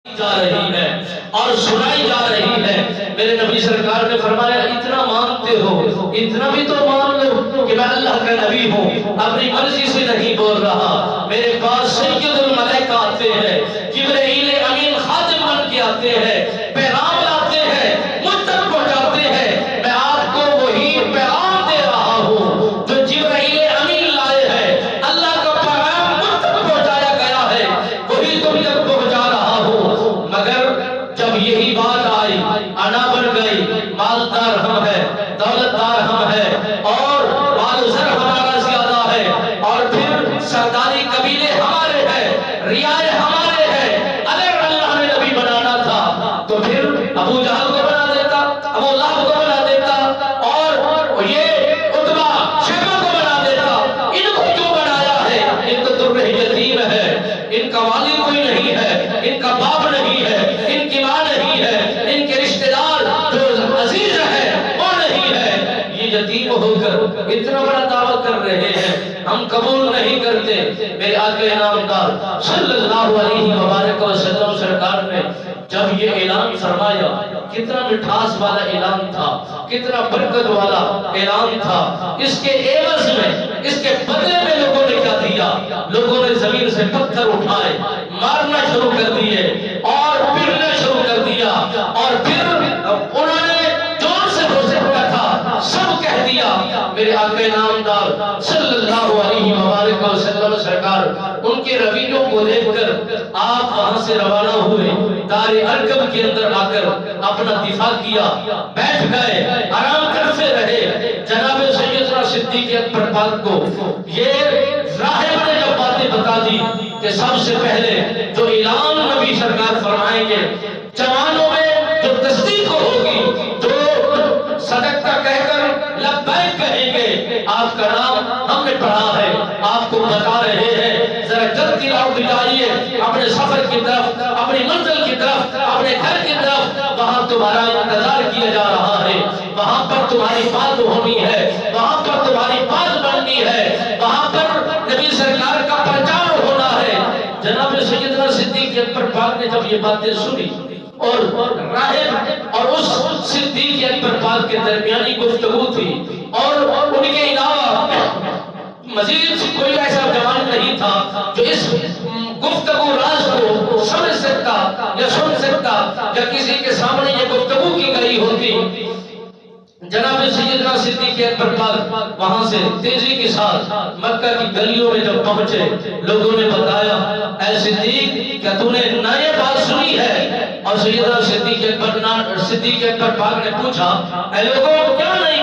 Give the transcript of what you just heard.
جا رہی ہے اور سنائی جا رہی ہے۔ میرے نبی سرکار نے فرمایا اتنا مانتے ہو، اتنا بھی تو مان لو کہ میں اللہ کا نبی ہوں، اپنی مرضی سے نہیں بول رہا۔ میرے پاس سید الملائکہ آتے ہیں، جبرائیل امین خادم بن کے آتے ہیں، پیغام لاتے ہیں، مجھ تک پہنچاتے ہیں۔ میں آپ کو وہی پیغام دے رہا ہوں جو جبرائیل امین لائے ہیں۔ اللہ کا پیغام مجھ تک پہنچایا گیا ہے، وہی تم تک پہنچا رہا ہوں۔ مگر جب یہی بات آئی، انا بن گئی، مالدار ہم ہے، دولتدار ہم ہے، اور مال و زر ہمارا زیادہ ہے، اور پھر سرداری قبیلے ہمارے ہیں، رعایا ہمارے ہیں۔ اگر اللہ نے نبی بنانا تھا تو پھر ابو جہل کو بنا دیتا، ابو لہب کو بنا دیتا، اور یہ عتبہ شیبہ کو بنا دیتا۔ ان کو کیوں بنایا ہے؟ ان تو در یتیم ہے، ان کا والد کوئی نہیں ہے، ان کا باپ نہیں ہے، ان کی ماں نہیں ہے، ان کے رشتہ دار جو عزیز ہے وہ نہیں ہے۔ یہ یتیم ہو کر اتنا بڑا دعویٰ کر رہے ہیں، ہم قبول نہیں کرتے۔ میرے آقا انعامدار صلی اللہ علیہ وآلہ وسلم سرکار نے جب یہ اعلان فرمایا، کتنا مٹھاس والا اعلان تھا، کتنا برکت والا اعلان تھا۔ اس کے عوض میں، اس کے بدلے میں لوگوں نے کیا دیا؟ لوگوں نے زمین سے پتھر اٹھائے، مارنا شروع کر دیے اور پھرنا شروع کر دیا، اور پھر انہوں نے جون سے ہو سکتا تھا سب کہہ دیا۔ میرے آقا انعامدار صلی اللہ علیہ وآلہ وسلم سرکار ان کے رویوں کو دیکھ کر آپ وہاں سے روانہ ہوئے، دار ارقم کے اندر آ کر اپنا دفاع کیا، بیٹھ گئے، آرام کرتے رہے۔ جناب سیدنا صدیق اکبر پاک کو یہ راہب نے جب باتیں بتا دی کہ سب سے پہلے جو اعلان نبی سرکار فرمائیں گے، جوانوں میں جو تصدیق ہوگی، جو صدقہ کہہ کر لبیک کہیں گے، آپ کا نام ہم نے پڑھا ہے، آپ کو بتا رہے ہیں، ذرا جلدی لوٹ جائیے اپنے سفر کی طرف، اپنی منزل کی طرف، اپنے گھر کی طرف۔ وہاں تمہارا انتظار کیا جا رہا ہے، وہاں پر تمہاری بات ہونی ہے، وہاں پر تمہاری بات بننی ہے، وہاں پر نبی سرکار کا پرچار ہونا ہے۔ جناب سیدنا صدیق اکبر پاک نے جب یہ باتیں سنی، اور راہب اور اس صدیق اکبر پاک کے درمیانی گفتگو تھی، اور ان کے علاوہ مزید کوئی ایسا جوان نہیں تھا جو اس گفتگو راز کو سمجھ سکتا یا سن سکتا یا کسی کے سامنے یہ گفتگو کی گئی ہوتی۔ جناب سیدنا صدیق اکبر پاک وہاں سے تیزی کے ساتھ مکہ کی گلیوں میں جب پہنچے، لوگوں نے بتایا، اے صدیق کیا تو نے نہ یہ بات سنی ہے؟ اور سیدنا صدیق اکبر پاک نے پوچھا، اے لوگوں کیا نہیں